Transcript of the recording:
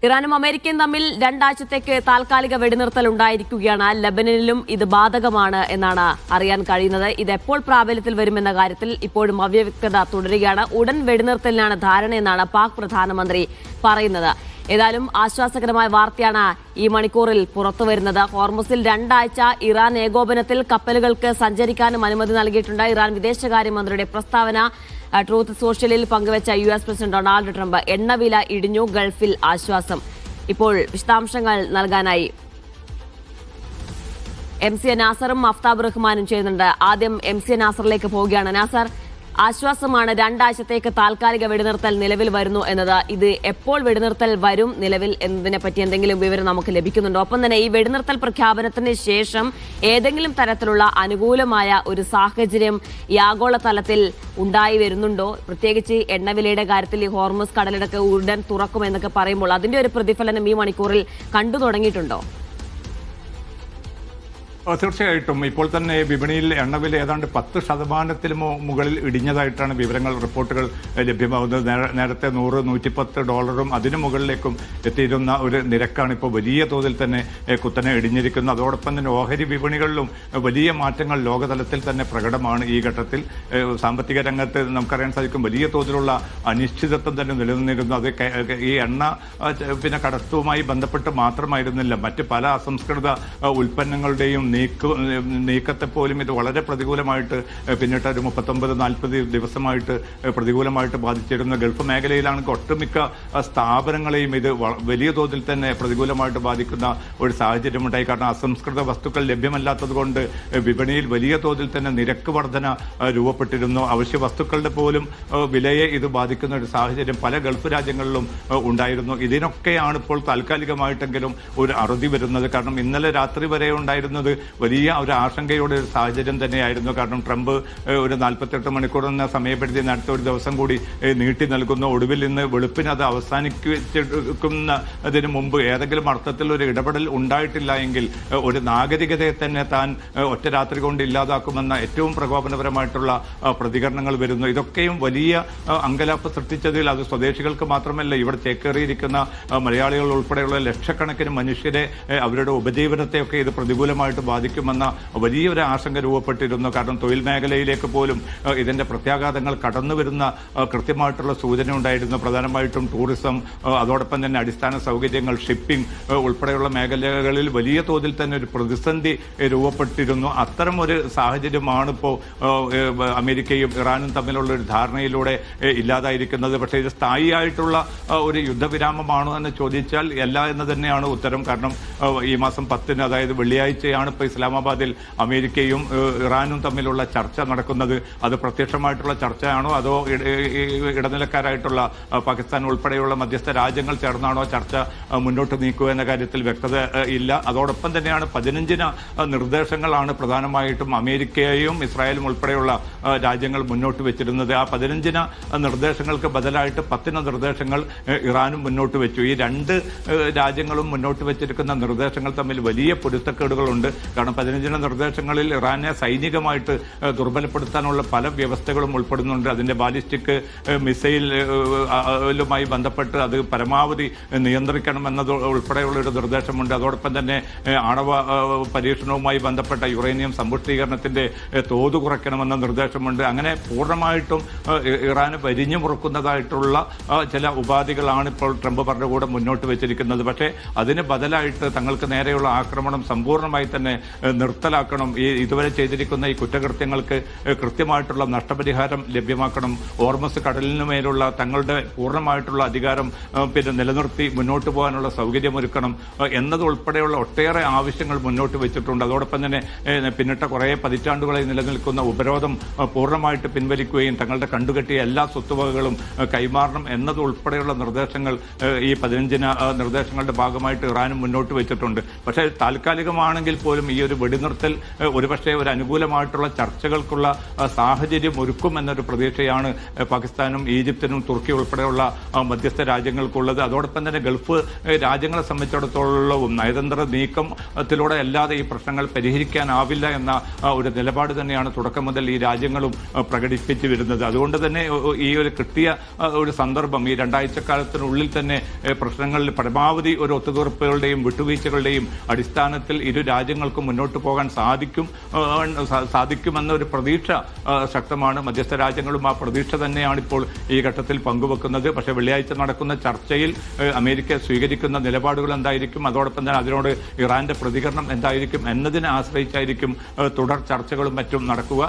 ഇറാനും അമേരിക്കയും തമ്മിൽ രണ്ടാഴ്ചത്തേക്ക് താൽക്കാലിക വെടിനിർത്തൽ ഉണ്ടായിരിക്കുകയാണ്. ലബനനിലും ഇത് ബാധകമാണ് എന്നാണ് അറിയാൻ കഴിയുന്നത്. ഇത് എപ്പോൾ പ്രാബല്യത്തിൽ വരുമെന്ന കാര്യത്തിൽ ഇപ്പോഴും അവ്യക്തത തുടരുകയാണ്. ഉടൻ വെടിനിർത്തലിനാണ് ധാരണയെന്നാണ് പാക് പ്രധാനമന്ത്രി പറയുന്നത്. ഏതായാലും ആശ്വാസകരമായ വാർത്തയാണ് ഈ മണിക്കൂറിൽ പുറത്തുവരുന്നത്. ഹോർമുസിൽ രണ്ടാഴ്ച ഇറാൻ ഏകോപനത്തിൽ കപ്പലുകൾക്ക് സഞ്ചരിക്കാനും അനുമതി നൽകിയിട്ടുണ്ട്. ഇറാൻ വിദേശകാര്യമന്ത്രിയുടെ പ്രസ്താവന ട്രൂത്ത് സോഷ്യലിൽ പങ്കുവച്ച US പ്രസിഡന്റ് ഡൊണാൾഡ് ട്രംപ്. എണ്ണവില ഇടിഞ്ഞു, ഗൾഫിൽ ആശ്വാസം. ഇപ്പോൾ വിശദാംശങ്ങൾ നൽകാനായി MC നാസറും അഫ്താബ് റഹ്മാനും ചെയ്യുന്നുണ്ട്. ആദ്യം MC നാസറിലേക്ക് പോവുകയാണ്. നാസർ, ആശ്വാസമാണ് രണ്ടാഴ്ചത്തേക്ക് താൽക്കാലിക വെടിനിർത്തൽ നിലവിൽ വരുന്നു എന്നത്. ഇത് എപ്പോൾ വെടിനിർത്തൽ വരും നിലവിൽ എന്നതിനെ പറ്റി എന്തെങ്കിലും വിവരം നമുക്ക് ലഭിക്കുന്നുണ്ടോ? ഒപ്പം തന്നെ ഈ വെടിനിർത്തൽ പ്രഖ്യാപനത്തിന് ശേഷം ഏതെങ്കിലും തരത്തിലുള്ള അനുകൂലമായ ഒരു സാഹചര്യം ഈ ആഗോളതലത്തിൽ ഉണ്ടായി വരുന്നുണ്ടോ? പ്രത്യേകിച്ച് എണ്ണവിലയുടെ കാര്യത്തിൽ ഈ ഹോർമുസ് കടലിടുക്ക് ഉടൻ തുറക്കുമെന്നൊക്കെ പറയുമ്പോൾ അതിന്റെ ഒരു പ്രതിഫലനം ഈ മണിക്കൂറിൽ കണ്ടു തുടങ്ങിയിട്ടുണ്ടോ? തീർച്ചയായിട്ടും ഇപ്പോൾ തന്നെ വിപണിയിൽ എണ്ണവില ഏതാണ്ട് 10% മുകളിൽ ഇടിഞ്ഞതായിട്ടാണ് വിവരങ്ങൾ, റിപ്പോർട്ടുകൾ ലഭ്യമാകുന്നത്. നേരത്തെ $100-110 അതിനു മുകളിലേക്കും എത്തിയിരുന്ന ഒരു നിരക്കാണ് ഇപ്പോൾ വലിയ തോതിൽ തന്നെ കുത്തനെ ഇടിഞ്ഞിരിക്കുന്നത്. അതോടൊപ്പം തന്നെ ഓഹരി വിപണികളിലും വലിയ മാറ്റങ്ങൾ ലോകതലത്തിൽ തന്നെ പ്രകടമാണ്. ഈ ഘട്ടത്തിൽ സാമ്പത്തിക രംഗത്ത് നമുക്കറിയാൻ സാധിക്കും വലിയ തോതിലുള്ള അനിശ്ചിതത്വം തന്നെ നിലനിന്നിരുന്നു. അത് ഈ എണ്ണ കടത്തുമായി ബന്ധപ്പെട്ട് മാത്രമായിരുന്നില്ല, മറ്റ് പല അസംസ്കൃത ഉൽപ്പന്നങ്ങളുടെയും നീക്കത്തെ പോലും ഇത് വളരെ പ്രതികൂലമായിട്ട് പിന്നിട്ട് ഒരു 39-40 ദിവസമായിട്ട് പ്രതികൂലമായിട്ട് ബാധിച്ചിരുന്ന ഗൾഫ് മേഖലയിലാണെങ്കിൽ ഒട്ടുമിക്ക സ്ഥാപനങ്ങളെയും ഇത് വലിയ തോതിൽ തന്നെ പ്രതികൂലമായിട്ട് ബാധിക്കുന്ന ഒരു സാഹചര്യമുണ്ടായി. കാരണം അസംസ്കൃത വസ്തുക്കൾ ലഭ്യമല്ലാത്തത് കൊണ്ട് വിപണിയിൽ വലിയ തോതിൽ തന്നെ നിരക്ക് വർധന രൂപപ്പെട്ടിരുന്നു. അവശ്യ വസ്തുക്കളുടെ പോലും വിലയെ ഇത് ബാധിക്കുന്ന ഒരു സാഹചര്യം പല ഗൾഫ് രാജ്യങ്ങളിലും ഉണ്ടായിരുന്നു. ഇതിനൊക്കെയാണ് ഇപ്പോൾ താൽക്കാലികമായിട്ടെങ്കിലും ഒരു അറുതി വരുന്നത്. കാരണം ഇന്നലെ രാത്രി വരെ ഉണ്ടായിരുന്നത് വലിയ ഒരു ആശങ്കയുടെ ഒരു സാഹചര്യം തന്നെയായിരുന്നു. കാരണം ട്രംപ് ഒരു 48 മണിക്കൂർ എന്ന സമയപരിധി അടുത്ത ഒരു ദിവസം കൂടി നീട്ടി നൽകുന്നു. ഒടുവിൽ ഇന്ന് വെളുപ്പിന് അത് അവസാനിക്കുന്നതിന് മുമ്പ് ഏതെങ്കിലും അർത്ഥത്തിൽ ഒരു ഇടപെടൽ ഉണ്ടായിട്ടില്ല എങ്കിൽ ഒരു നാഗരികതയെ തന്നെ താൻ ഒറ്റ രാത്രി കൊണ്ട് ഇല്ലാതാക്കുമെന്ന ഏറ്റവും പ്രകോപനപരമായിട്ടുള്ള പ്രതികരണങ്ങൾ വരുന്നു. ഇതൊക്കെയും വലിയ അങ്കലാപ്പ് സൃഷ്ടിച്ചതിൽ അത് സ്വദേശികൾക്ക് മാത്രമല്ല, ഇവിടെ ചേക്കേറിയിരിക്കുന്ന മലയാളികൾ ഉൾപ്പെടെയുള്ള ലക്ഷക്കണക്കിന് മനുഷ്യരെ അവരുടെ ഉപജീവനത്തെയൊക്കെ ഇത് പ്രതികൂലമായിട്ട് ബാധിക്കുമെന്ന വലിയൊരു ആശങ്ക രൂപപ്പെട്ടിരുന്നു. കാരണം തൊഴിൽ മേഖലയിലേക്ക് പോലും ഇതിന്റെ പ്രത്യാഘാതങ്ങൾ കടന്നു വരുന്ന കൃത്യമായിട്ടുള്ള സൂചന ഉണ്ടായിരുന്നു. പ്രധാനമായിട്ടും ടൂറിസം, അതോടൊപ്പം തന്നെ അടിസ്ഥാന സൗകര്യങ്ങൾ, ഷിപ്പിംഗ് ഉൾപ്പെടെയുള്ള മേഖലകളിൽ വലിയ തോതിൽ തന്നെ ഒരു പ്രതിസന്ധി രൂപപ്പെട്ടിരുന്നു. അത്തരം ഒരു സാഹചര്യമാണ് ഇപ്പോൾ അമേരിക്കയും ഇറാനും തമ്മിലുള്ള ഒരു ധാരണയിലൂടെ ഇല്ലാതായിരിക്കുന്നത്. പക്ഷേ ഇത് സ്ഥായിയായിട്ടുള്ള ഒരു യുദ്ധവിരാമമാണോ എന്ന് ചോദിച്ചാൽ അല്ല എന്ന് തന്നെയാണ് ഉത്തരം. കാരണം ഈ മാസം 10-ന്, അതായത് വെള്ളിയാഴ്ചയാണ് ഇപ്പോൾ ഇസ്ലാമാബാദിൽ അമേരിക്കയും ഇറാനും തമ്മിലുള്ള ചർച്ച നടക്കുന്നത്. അത് പ്രത്യക്ഷമായിട്ടുള്ള ചർച്ചയാണോ അതോ ഇടനിലക്കാരായിട്ടുള്ള പാകിസ്ഥാൻ ഉൾപ്പെടെയുള്ള മധ്യസ്ഥ രാജ്യങ്ങൾ ചേർന്നാണോ ചർച്ച മുന്നോട്ട് നീക്കുക എന്ന കാര്യത്തിൽ വ്യക്തത ഇല്ല. അതോടൊപ്പം തന്നെയാണ് 15 നിർദ്ദേശങ്ങളാണ് പ്രധാനമായിട്ടും അമേരിക്കയും ഇസ്രായേലും ഉൾപ്പെടെയുള്ള രാജ്യങ്ങൾ മുന്നോട്ട് വെച്ചിരുന്നത്. ആ 15 നിർദ്ദേശങ്ങൾക്ക് ബദലായിട്ട് 10 നിർദ്ദേശങ്ങൾ ഇറാനും മുന്നോട്ട് വെച്ചു. ഈ രണ്ട് രാജ്യങ്ങളും മുന്നോട്ട് വെച്ചിരിക്കുന്ന നിർദ്ദേശങ്ങൾ തമ്മിൽ വലിയ പൊരുത്തക്കേടുകളുണ്ട്. കാരണം 15 നിർദ്ദേശങ്ങളിൽ ഇറാനെ സൈനികമായിട്ട് ദുർബലപ്പെടുത്താനുള്ള പല വ്യവസ്ഥകളും ഉൾപ്പെടുന്നുണ്ട്. അതിന്റെ ബാലിസ്റ്റിക് മിസൈലുമായി ബന്ധപ്പെട്ട് അത് പരമാവധി നിയന്ത്രിക്കണമെന്നത് ഉൾപ്പെടെയുള്ള ഒരു നിർദ്ദേശമുണ്ട്. അതോടൊപ്പം തന്നെ ആണവ പരീക്ഷണവുമായി ബന്ധപ്പെട്ട യുറേനിയം സമ്പുഷ്ടീകരണത്തിന്റെ തോത് കുറയ്ക്കണമെന്ന നിർദ്ദേശമുണ്ട്. അങ്ങനെ പൂർണ്ണമായിട്ടും ഇറാന് വരിഞ്ഞു മുറുക്കുന്നതായിട്ടുള്ള ചില ഉപാധികളാണ് ഇപ്പോൾ ട്രംപ് ഭരണകൂടം മുന്നോട്ട് വെച്ചിരിക്കുന്നത്. പക്ഷേ അതിന് ബദലായിട്ട് തങ്ങൾക്ക് നേരെയുള്ള ആക്രമണം സമ്പൂർണ്ണമായി തന്നെ നിർത്തലാക്കണം. ഇതുവരെ ചെയ്തിരിക്കുന്ന ഈ കുറ്റകൃത്യങ്ങൾക്ക് കൃത്യമായിട്ടുള്ള നഷ്ടപരിഹാരം ലഭ്യമാക്കണം. ഹോർമസ് കടലിനു മേലുള്ള തങ്ങളുടെ പൂർണ്ണമായിട്ടുള്ള അധികാരം നിലനിർത്തി മുന്നോട്ട് പോകാനുള്ള സൗകര്യമൊരുക്കണം എന്നതുൾപ്പെടെയുള്ള ഒട്ടേറെ ആവശ്യങ്ങൾ മുന്നോട്ട് വെച്ചിട്ടുണ്ട്. അതോടൊപ്പം തന്നെ പിന്നിട്ട കുറേ പതിറ്റാണ്ടുകളായി നിലനിൽക്കുന്ന ഉപരോധം പൂർണ്ണമായിട്ട് പിൻവലിക്കുകയും തങ്ങളുടെ കണ്ടുകെട്ടിയ എല്ലാ സ്വത്തുവകകളും കൈമാറണം എന്നതുൾപ്പെടെയുള്ള നിർദ്ദേശങ്ങൾ ഈ 15 നിർദ്ദേശങ്ങളുടെ ഭാഗമായിട്ട് ഇറാനും മുന്നോട്ട് വെച്ചിട്ടുണ്ട്. പക്ഷേ താൽക്കാലികമാണെങ്കിൽ പോലും ഈ ഒരു വെടിനിർത്തൽ ഒരുപക്ഷെ ഒരു അനുകൂലമായിട്ടുള്ള ചർച്ചകൾക്കുള്ള സാഹചര്യം ഒരുക്കും എന്നൊരു പ്രതീക്ഷയാണ് പാകിസ്ഥാനും ഈജിപ്തിനും തുർക്കി ഉൾപ്പെടെയുള്ള മധ്യസ്ഥ രാജ്യങ്ങൾക്കുള്ളത്. അതോടൊപ്പം തന്നെ ഗൾഫ് രാജ്യങ്ങളെ സംബന്ധിച്ചിടത്തോളവും നയതന്ത്ര നീക്കത്തിലൂടെ അല്ലാതെ ഈ പ്രശ്നങ്ങൾ പരിഹരിക്കാനാവില്ല എന്ന ഒരു നിലപാട് തന്നെയാണ് തുടക്കം മുതൽ ഈ രാജ്യങ്ങളും പ്രകടിപ്പിച്ചു വരുന്നത്. അതുകൊണ്ട് തന്നെ ഈ ഒരു കിട്ടിയ ഒരു സന്ദർഭം ഈ രണ്ടാഴ്ചക്കാലത്തിനുള്ളിൽ തന്നെ പ്രശ്നങ്ങളിൽ പരമാവധി ഒരു ഒത്തുതീർപ്പുകളുടെയും വിട്ടുവീഴ്ചകളുടെയും അടിസ്ഥാനത്തിൽ ഇരു രാജ്യങ്ങൾക്കും മുന്നോട്ട് പോകാൻ സാധിക്കുമെന്ന ഒരു പ്രതീക്ഷ ശക്തമാണ്. മധ്യസ്ഥ രാജ്യങ്ങളും ആ പ്രതീക്ഷ തന്നെയാണ് ഇപ്പോൾ ഈ ഘട്ടത്തിൽ പങ്കുവെക്കുന്നത്. പക്ഷേ വെള്ളിയാഴ്ച നടക്കുന്ന ചർച്ചയിൽ അമേരിക്ക സ്വീകരിക്കുന്ന നിലപാടുകൾ എന്തായിരിക്കും, അതോടൊപ്പം തന്നെ അതിനോട് ഇറാന്റെ പ്രതികരണം എന്തായിരിക്കും എന്നതിനെ ആശ്രയിച്ചായിരിക്കും തുടർ ചർച്ചകളും മറ്റും നടക്കുക.